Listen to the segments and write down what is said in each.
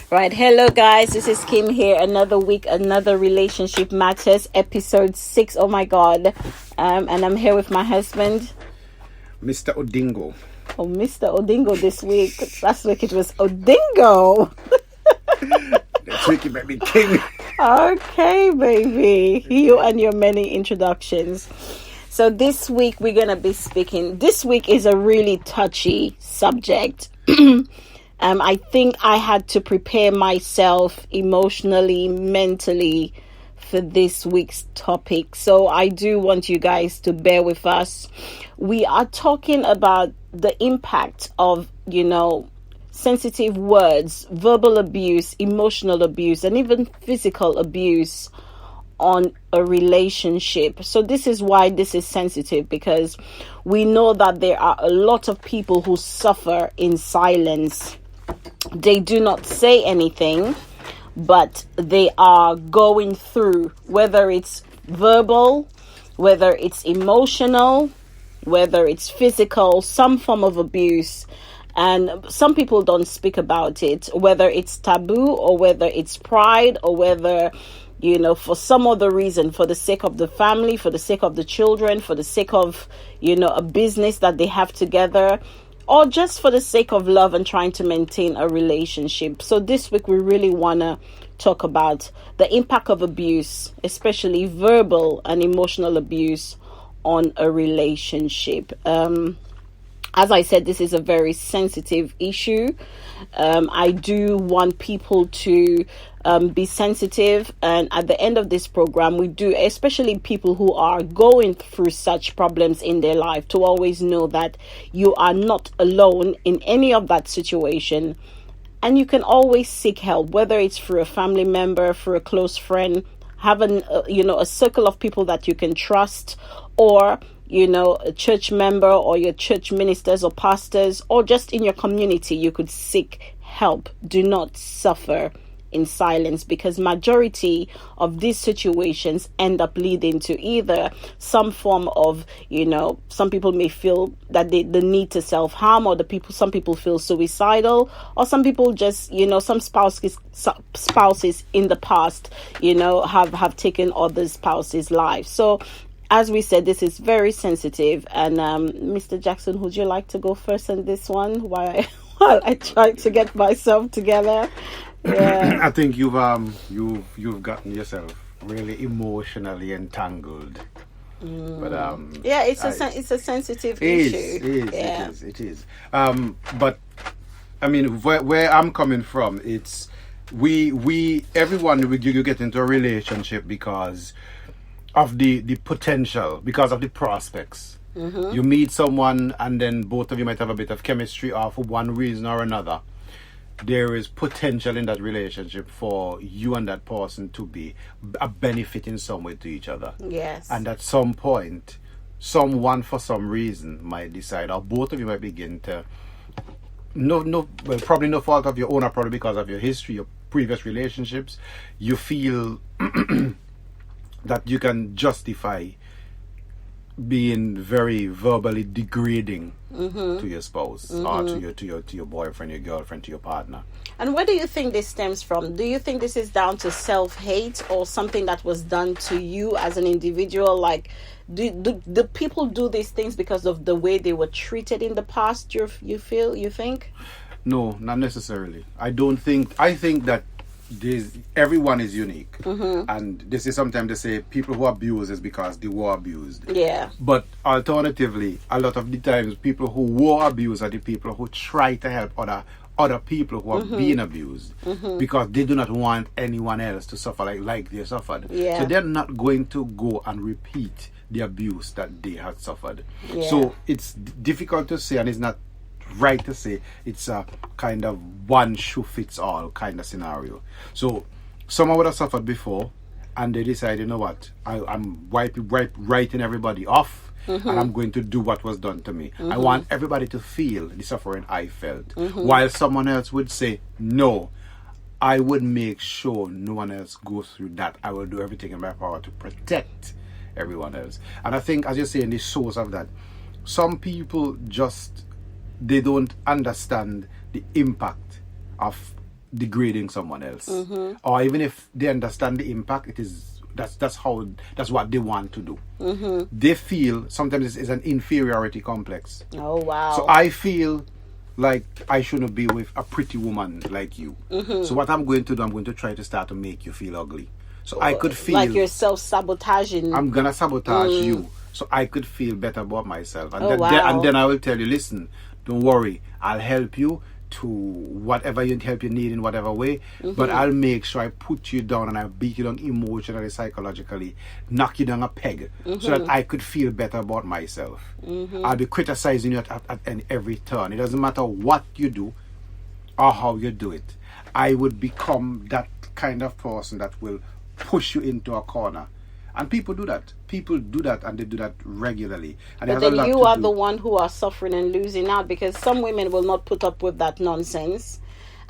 Right, hello guys, this is Kim here. Another week, another Relationship Matters, episode 6. Oh my god. And I'm here with my husband, Mr. Odingo. Oh, Mr. Odingo this week. Last week it was Odingo. This week it might be King. Okay, baby. You and your many introductions. So this week we're going to be speaking. This week is a really touchy subject. I think I had to prepare myself emotionally, mentally for this week's topic. So I do want you guys to bear with us. We are talking about the impact of, sensitive words, verbal abuse, emotional abuse, and even physical abuse on a relationship. So this is why this is sensitive, because we know that there are a lot of people who suffer in silence. They do not say anything, but they are going through, whether it's verbal, whether it's emotional, whether it's physical, some form of abuse. And some people don't speak about it, whether it's taboo or whether it's pride or whether, for some other reason, for the sake of the family, for the sake of the children, for the sake of, a business that they have together, or just for the sake of love and trying to maintain a relationship. So this week we really want to talk about the impact of abuse, especially verbal and emotional abuse on a relationship. As I said, this is a very sensitive issue. I do want people to be sensitive, and at the end of this program, we do, especially people who are going through such problems in their life, to always know that you are not alone in any of that situation, and you can always seek help, whether it's through a family member, through a close friend, having a circle of people that you can trust, or a church member or your church ministers or pastors, or just in your community, you could seek help. Do not suffer in silence, because majority of these situations end up leading to either some form of, some people may feel that the need to self-harm, or some people feel suicidal, or some people just, some spouses in the past, have taken other spouses' lives. So as we said, this is very sensitive. And Mr. Jackson, would you like to go first on this one while I try to get myself together? Yeah. I think you've gotten yourself really emotionally entangled. But yeah, it's a sensitive issue. It is. But I mean, where I'm coming from, it's everyone you get into a relationship because of the potential, because of the prospects. Mm-hmm. You meet someone and then both of you might have a bit of chemistry, or for one reason or another there is potential in that relationship for you and that person to be a benefit in some way to each other. Yes. And at some point, someone for some reason might decide, or both of you might begin to, probably no fault of your own, or probably because of your history, your previous relationships, you feel that you can justify being very verbally degrading to your spouse, or to your boyfriend, your girlfriend, to your partner. And where do you think this stems from? Do you think this is down to self-hate, or something that was done to you as an individual? Like, do people do these things because of the way they were treated in the past? You think? No, not necessarily. I think that everyone is unique, and this is sometimes they say people who abuse is because they were abused. Yeah. But alternatively, a lot of the times people who were abused are the people who try to help other people who are being abused, because they do not want anyone else to suffer like they suffered. Yeah. So they're not going to go and repeat the abuse that they had suffered. Yeah. So it's difficult to say, and it's not right to say it's a kind of one shoe fits all kind of scenario. So someone would have suffered before, and they decide, you know what, I'm writing everybody off, and I'm going to do what was done to me. I want everybody to feel the suffering I felt. While someone else would say, no, I would make sure no one else goes through that. I will do everything in my power to protect everyone else. And I think, as you say, in the source of that, some people just, they don't understand the impact of degrading someone else, or even if they understand the impact, that's what they want to do. They feel sometimes it's an inferiority complex. Oh wow! So I feel like I shouldn't be with a pretty woman like you. So what I'm going to do, I'm going to try to start to make you feel ugly. So I could feel like you're self-sabotaging. I'm gonna sabotage you, so I could feel better about myself. And wow. then I will tell you, listen, don't worry, I'll help you to whatever help you need in whatever way, but I'll make sure I put you down and I beat you down emotionally, psychologically, knock you down a peg, so that I could feel better about myself. I'll be criticizing you at every turn. It doesn't matter what you do or how you do it. I would become that kind of person that will push you into a corner. And people do that. People do that, and they do that regularly. And but then you are the one who are suffering and losing out, because some women will not put up with that nonsense.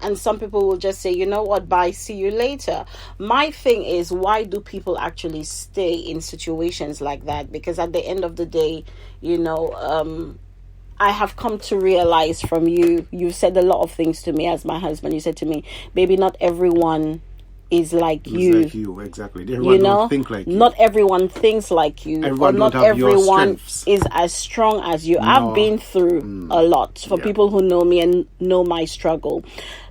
And some people will just say, you know what, bye, see you later. My thing is, why do people actually stay in situations like that? Because at the end of the day, you know, I have come to realize from you've said a lot of things to me as my husband. You said to me, baby, not everyone is like you. Like you, exactly. Everyone don't think like you. Not everyone thinks like you. Everyone or not don't have everyone your strengths. is as strong as you. No. I've been through a lot. For people who know me and know my struggle.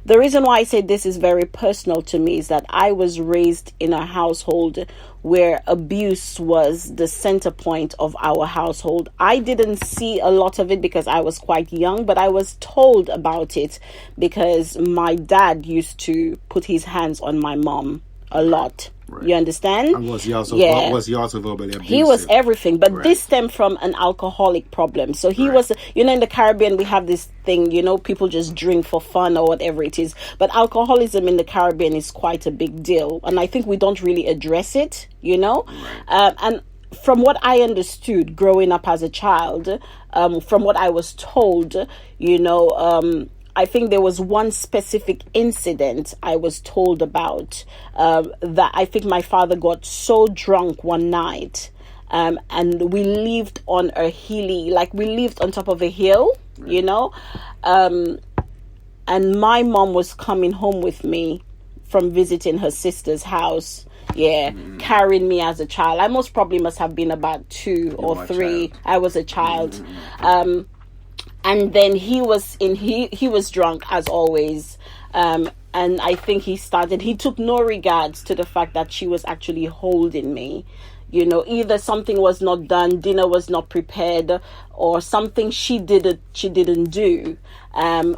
The reason why I say this is very personal to me is that I was raised in a household where abuse was the center point of our household. I didn't see a lot of it because I was quite young, but I was told about it because my dad used to put his hands on my mom a lot. Right. You understand? And was he also verbally abusive? He was everything, but this stemmed from an alcoholic problem. So he was, you know, in the Caribbean, we have this thing, you know, people just drink for fun or whatever it is. But alcoholism in the Caribbean is quite a big deal. And I think we don't really address it, you know? And from what I understood growing up as a child, from what I was told, you know, I think there was one specific incident I was told about that I think my father got so drunk one night and we lived on a hilly, like we lived on top of a hill, you know, and my mom was coming home with me from visiting her sister's house. Carrying me as a child. I most probably must have been about 2 or 3. I was a child. And then he was drunk as always. And I think he took no regards to the fact that she was actually holding me. You know, either something was not done, dinner was not prepared, or something she didn't do. And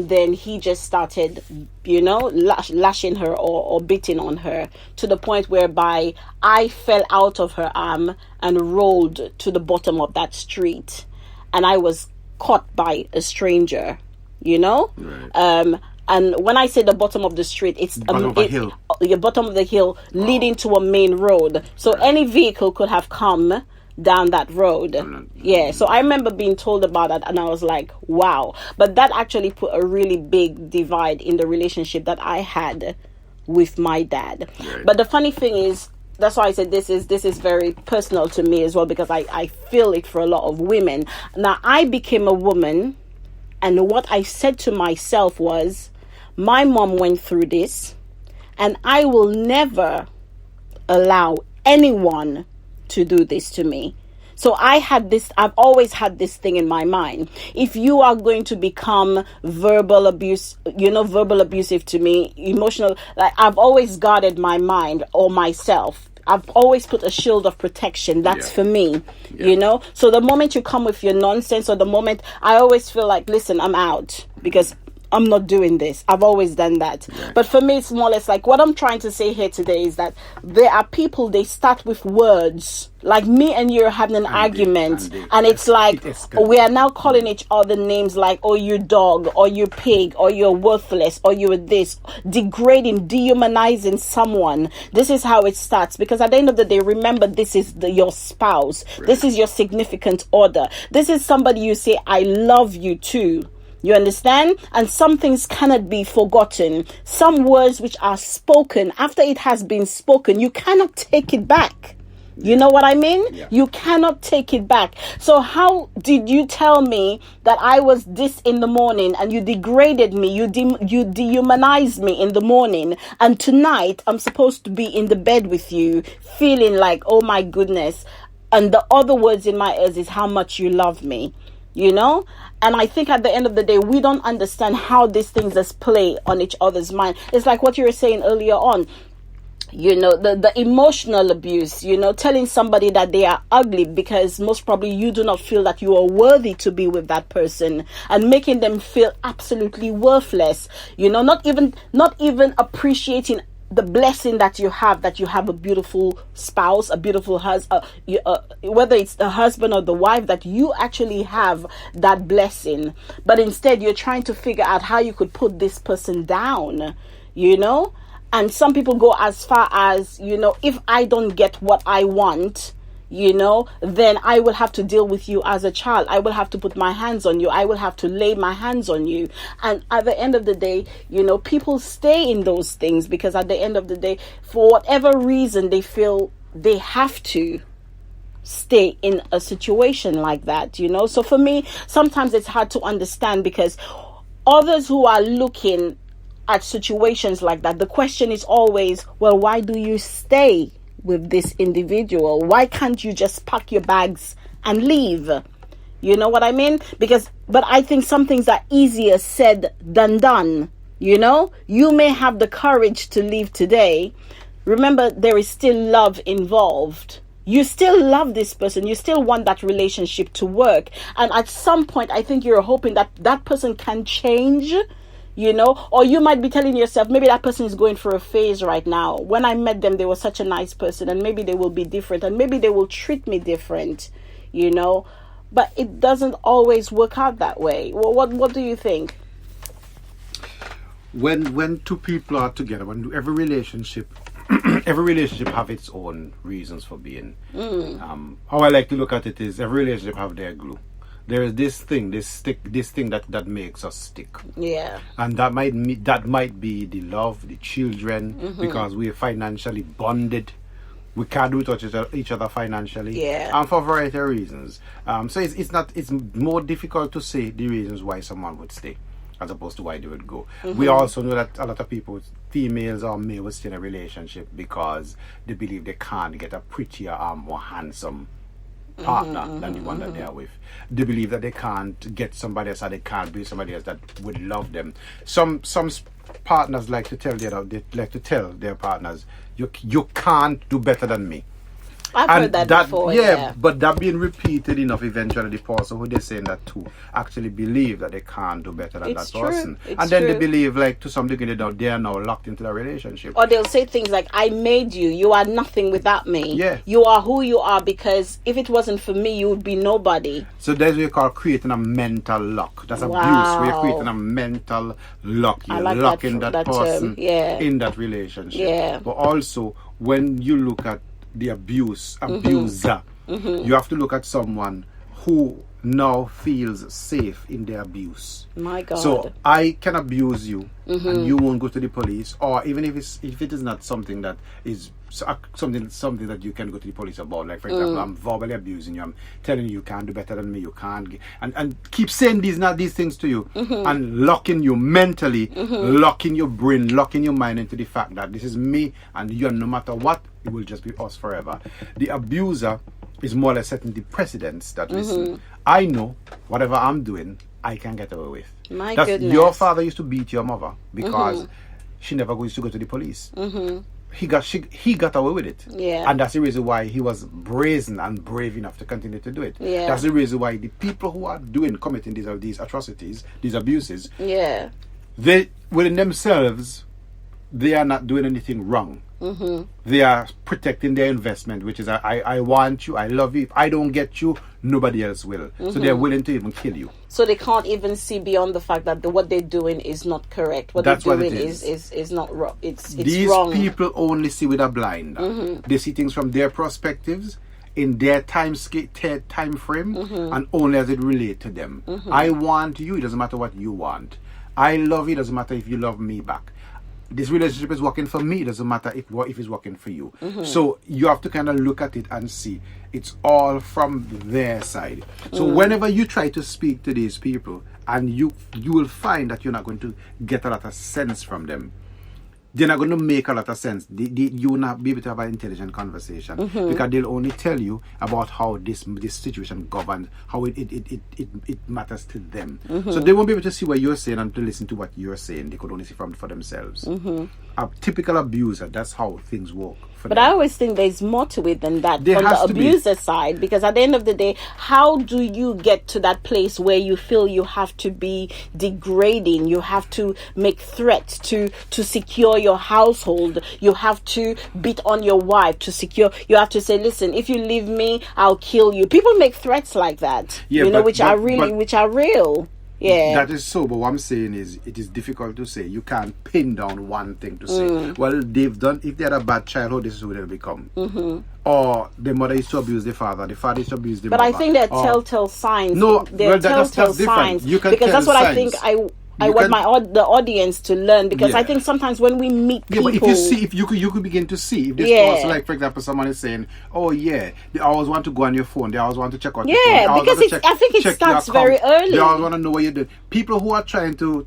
then he just started, you know, lashing her or beating on her to the point whereby I fell out of her arm and rolled to the bottom of that street. And I was caught by a stranger, you know. And when I say the bottom of the street, it's the bottom of the hill leading to a main road, so any vehicle could have come down that road. So I remember being told about that, and I was like, wow. But that actually put a really big divide in the relationship that I had with my dad. But the funny thing is, that's why I said this is very personal to me as well, because I feel it for a lot of women. Now, I became a woman, and what I said to myself was, my mom went through this, and I will never allow anyone to do this to me. So I've always had this thing in my mind. If you are going to become verbal abusive to me, emotional, like, I've always guarded my mind or myself. I've always put a shield of protection. That's for me, you know. So the moment you come with your nonsense, or the moment, I always feel like, listen, I'm out, because I'm not doing this. I've always done that. But for me, it's more or less like, what I'm trying to say here today is that there are people, they start with words. Like me and you are having an argument, and it's like, we are now calling each other names like, oh, you dog, or you pig, or you're worthless, or you're this, degrading, dehumanizing someone. This is how it starts, because at the end of the day, remember, this is your spouse. This is your significant other. This is somebody you say, I love you too. You understand? And some things cannot be forgotten. Some words which are spoken, after it has been spoken, you cannot take it back. You know what I mean? Yeah. You cannot take it back. So how did you tell me that I was this in the morning and you degraded me, you dehumanized me in the morning, and tonight I'm supposed to be in the bed with you feeling like, oh my goodness, and the other words in my ears is how much you love me, you know? And I think at the end of the day, we don't understand how these things just play on each other's mind. It's like what you were saying earlier on. You know, the emotional abuse, you know, telling somebody that they are ugly because most probably you do not feel that you are worthy to be with that person, and making them feel absolutely worthless, you know, not even appreciating the blessing that you have a beautiful spouse, a beautiful husband, whether it's the husband or the wife, that you actually have that blessing. But instead you're trying to figure out how you could put this person down, you know. And some people go as far as, you know, if I don't get what I want, you know, then I will have to deal with you as a child. I will have to put my hands on you. I will have to lay my hands on you. And at the end of the day, you know, people stay in those things because at the end of the day, for whatever reason, they feel they have to stay in a situation like that, you know. So for me, sometimes it's hard to understand because others who are looking at situations like that, the question is always, well, why do you stay with this individual? Why can't you just pack your bags and leave? You know what I mean? But I think some things are easier said than done. You know, you may have the courage to leave today. Remember, there is still love involved. You still love this person. You still want that relationship to work. And at some point, I think you're hoping that that person can change, you know, or you might be telling yourself, maybe that person is going through a phase right now. When I met them, they were such a nice person, and maybe they will be different, and maybe they will treat me different, you know. But it doesn't always work out that way. Well, what do you think? When two people are together, when every relationship have its own reasons for being. How I like to look at it is every relationship have their glue. There is this thing that makes us stick. Yeah. And that might be the love, the children, because we're financially bonded. We can't do without each other financially. Yeah. And for a variety of reasons. So it's more difficult to say the reasons why someone would stay as opposed to why they would go. We also know that a lot of people, females or males, would stay in a relationship because they believe they can't get a prettier or more handsome partner than the one that they are with. They believe that they can't get somebody else, or they can't be somebody else that would love them. Some partners like to tell their partners, you can't do better than me. I've heard that before. Yeah, but that being repeated enough, eventually the person who they're saying that to actually believe that they can't do better than that person. And then they believe, like, to some degree, they are now locked into the relationship. Or they'll say things like, I made you. You are nothing without me. Yeah. You are who you are because if it wasn't for me, you would be nobody. So that's what we call creating a mental lock. That's abuse. We're creating a mental lock. You're like locking that person yeah. in that relationship. Yeah. But also, when you look at the abuser, you have to look at someone who now feels safe in their abuse. My God. So I can abuse you and you won't go to the police, or even if it is not something that is something that you can go to the police about, like for example, I'm verbally abusing you, I'm telling you can't do better than me, you can't and keep saying these things to you, and locking you mentally, locking your brain, locking your mind into the fact that this is me and you, and no matter what, it will just be us forever. The abuser is more or less setting the precedence that listen, I know whatever I'm doing, I can get away with. My goodness. Your father used to beat your mother because she never used to go to the police. He got away with it. Yeah. And that's the reason why he was brazen and brave enough to continue to do it. Yeah. That's the reason why the people who are committing these atrocities, these abuses, yeah, they within themselves, they are not doing anything wrong. They are protecting their investment, which is I want you, I love you. If I don't get you, nobody else will. So they're willing to even kill you. So they can't even see beyond the fact that what they're doing is not correct. What that's they're what doing it is. is not wrong. It's these wrong. people only see with a blind. They see things from their perspectives, in their time frame, and only as it relates to them. I want you, it doesn't matter what you want. I love you, it doesn't matter if you love me back. this relationship is working for me. It doesn't matter if it's working for you. So you have to kind of look at it and see it's all from their side. So whenever you try to speak to these people, and you will find that you're not going to get a lot of sense from them. They're not going to make a lot of sense. You will not be able to have an intelligent conversation because they'll only tell you about how this situation governs, how it matters to them. So they won't be able to see what you're saying and to listen to what you're saying. They could only see for themselves. A typical abuser, that's how things work. But I always think there's more to it than that from the abuser side, because at the end of the day, how do you get to that place where you feel you have to be degrading, you have to make threats to secure your household, you have to beat on your wife to secure, you have to say, listen, if you leave me, I'll kill you. People make threats like that, which are real. Yeah. That is so, but what I'm saying is it is difficult to say. You can't pin down one thing to say, well, they've done, if they had a bad childhood, this is who they'll become. Or the mother used to abuse the father used to abuse the mother. But I think they're telltale signs. No, they're telltale signs. You can because that's what signs. I think I want the audience to learn, because I think sometimes when we meet people, but if you see, if you could begin to see if this person, like for example, someone is saying, oh yeah, they always want to go on your phone, they always want to check out your phone, because I think it starts very early. They always want to know what you do. People who are trying to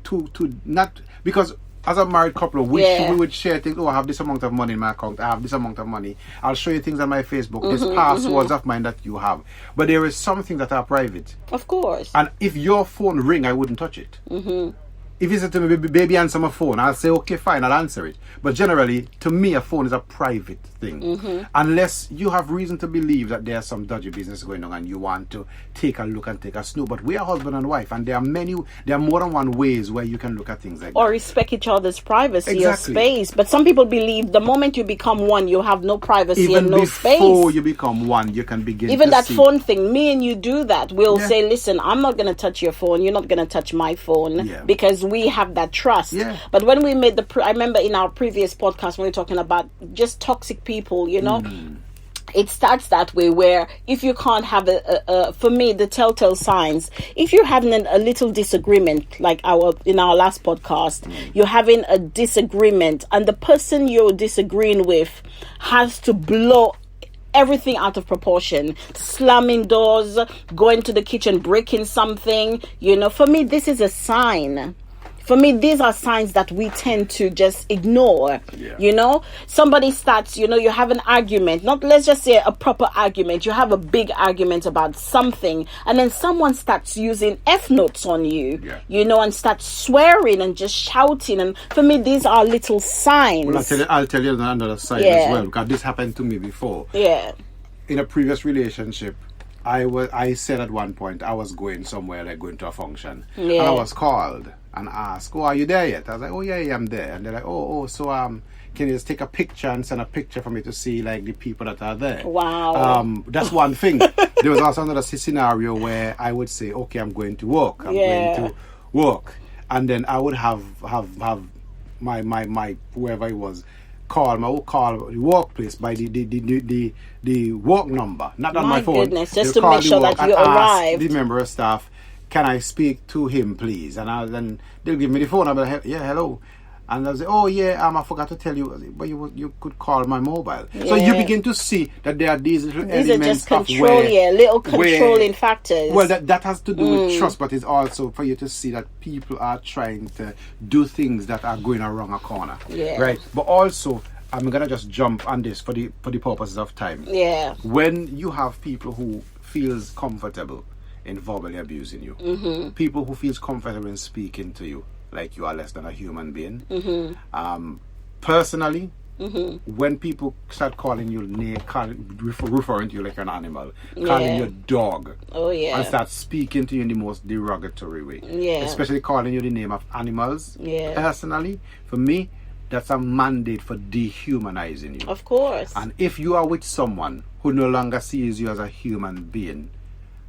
not, because as a married couple, we would share things. Oh, I have this amount of money in my account. I have this amount of money. I'll show you things on my Facebook. This passwords of mine that you have. But there is some things that are private. Of course. And if your phone ring, I wouldn't touch it. If you say to me, baby, answer my phone, I'll say, okay, fine, I'll answer it. But generally, to me, a phone is a private thing. Unless you have reason to believe that there's some dodgy business going on and you want to take a look and take a snoop. But we are husband and wife, and there are more than one ways where you can look at things like that. Or respect each other's privacy or space. But some people believe the moment you become one, you have no privacy and no space. Even before you become one, you can begin even that phone thing, me and you do that. We'll say, listen, I'm not going to touch your phone. You're not going to touch my phone. Because we have that trust. But when we made I remember in our previous podcast when we were talking about just toxic people, it starts that way, where if you can't have for me, the telltale signs, if you're having a little disagreement, like in our last podcast, you're having a disagreement and the person you're disagreeing with has to blow everything out of proportion, slamming doors, going to the kitchen, breaking something, for me, this is a sign. For me, these are signs that we tend to just ignore. Somebody starts, you have an argument, not let's just say a proper argument. You have a big argument about something, and then someone starts using F notes on you, and starts swearing and just shouting. And for me, these are little signs. Well, I'll tell you another sign as well, because this happened to me before. In a previous relationship, I said at one point I was going somewhere, like going to a function, and I was called and asked, "Oh, are you there yet?" I was like, "Oh yeah, I'm there." And they're like, so can you just take a picture and send a picture for me to see like the people that are there?" Wow. That's one thing. There was also another scenario where I would say, "Okay, I'm going to work. I'm going to work," and then I would have my whoever it was call the workplace by the work number, not on my phone. My goodness, just to make sure that you arrived. The member of staff, can I speak to him, please? And then they'll give me the phone. I'll be like, yeah, hello. And they'll say, oh yeah, I forgot to tell you, but you could call my mobile. So you begin to see that there are these little elements are just little controlling factors. Well, that has to do with trust, but it's also for you to see that people are trying to do things that are going around a corner. Right? But also, I'm gonna just jump on this for the purposes of time. When you have people who feels comfortable in verbally abusing you, people who feels comfortable in speaking to you like you are less than a human being. Personally, when people start calling you referring to you like an animal, calling you a dog, and start speaking to you in the most derogatory way, especially calling you the name of animals, personally, for me, that's a mandate for dehumanizing you. Of course. And if you are with someone who no longer sees you as a human being,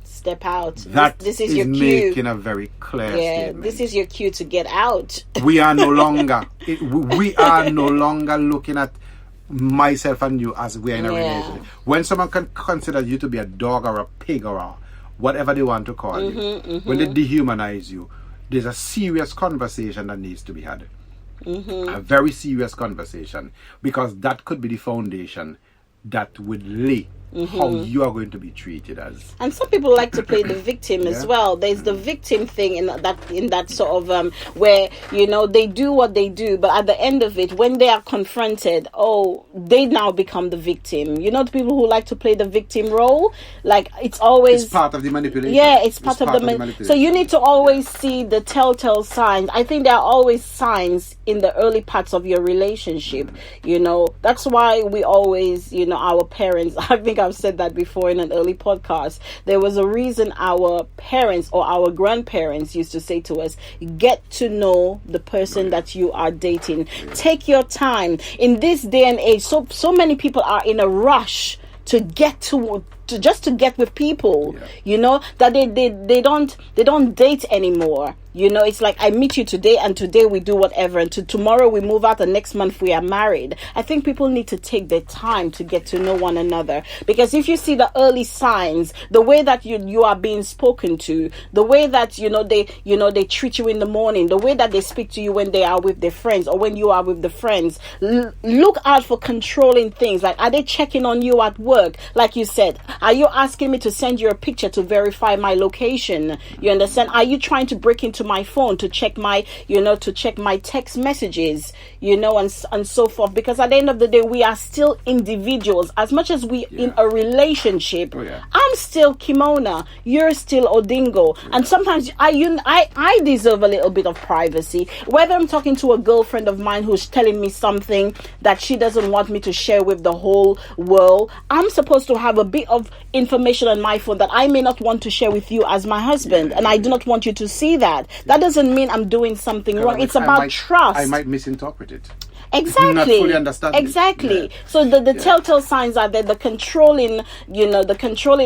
step out. This is your cue. Making a very clear statement. This is your cue to get out. We are no longer looking at myself and you as we're in a relationship. When someone can consider you to be a dog or a pig or whatever they want to call you, when they dehumanize you, there's a serious conversation that needs to be had. a very serious conversation, because that could be the foundation that would lay how you are going to be treated as. And some people like to play the victim as well. There's the victim thing in that sort of where, you know, they do what they do, but at the end of it, when they are confronted, they now become the victim. You know, the people who like to play the victim role, like it's always part of the manipulation. Yeah, it's part of the manipulation. So you need to always see the telltale signs. I think there are always signs in the early parts of your relationship. You know, that's why we always, you know, our parents, I think I've said that before in an early podcast. There was a reason our parents or our grandparents used to say to us, get to know the person that you are dating. Take your time. In this day and age, so many people are in a rush to get to get with people, you know, that they don't date anymore. You know, it's like I meet you today and today we do whatever, and tomorrow we move out and next month we are married. I think people need to take their time to get to know one another, because if you see the early signs, the way that you are being spoken to, the way that they treat you in the morning, the way that they speak to you when they are with their friends or when you are with the friends, look out for controlling things. Like, are they checking on you at work? Like you said, are you asking me to send you a picture to verify my location? You understand? Are you trying to break into my phone to check my text messages, you know, and so forth? Because at the end of the day, we are still individuals. As much as we in a relationship, I'm still Kimona, you're still Odingo, and sometimes I deserve a little bit of privacy. Whether I'm talking to a girlfriend of mine who's telling me something that she doesn't want me to share with the whole world, I'm supposed to have a bit of information on my phone that I may not want to share with you as my husband, and I do not want you to see that. That doesn't mean I'm doing something wrong. It's about trust. I might misinterpret it. Exactly. Not fully understand exactly. It. So the telltale signs are there. The controlling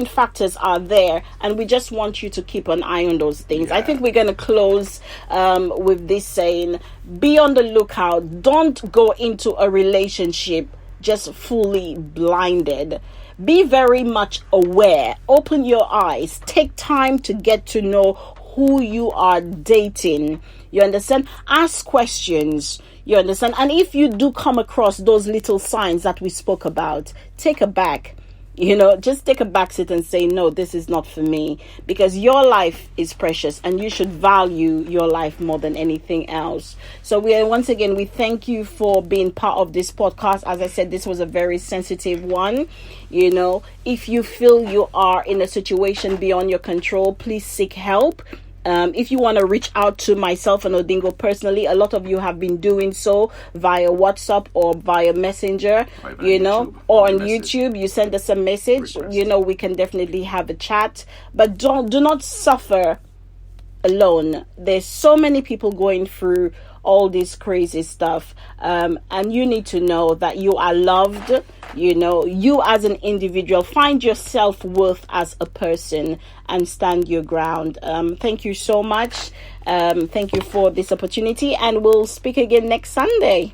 factors are there, and we just want you to keep an eye on those things. I think we're going to close with this saying: be on the lookout. Don't go into a relationship just fully blinded. Be very much aware. Open your eyes. Take time to get to know who you are dating. You understand? Ask questions. You understand? And if you do come across those little signs that we spoke about, take a back. You know, just take a back seat and say, no, this is not for me, because your life is precious and you should value your life more than anything else. So once again, we thank you for being part of this podcast. As I said, this was a very sensitive one. You know, if you feel you are in a situation beyond your control, please seek help. If you want to reach out to myself and Odingo personally, a lot of you have been doing so via WhatsApp or via Messenger, you know, or on YouTube. You send us a message, you know, we can definitely have a chat. But do not suffer alone. There's so many people going through all this crazy stuff, and you need to know that you are loved. You know, you as an individual, find your self-worth as a person and stand your ground. Thank you so much. Thank you for this opportunity, and we'll speak again next Sunday.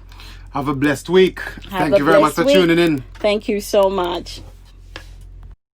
Have a blessed week. Thank you very much for tuning in. Thank you so much.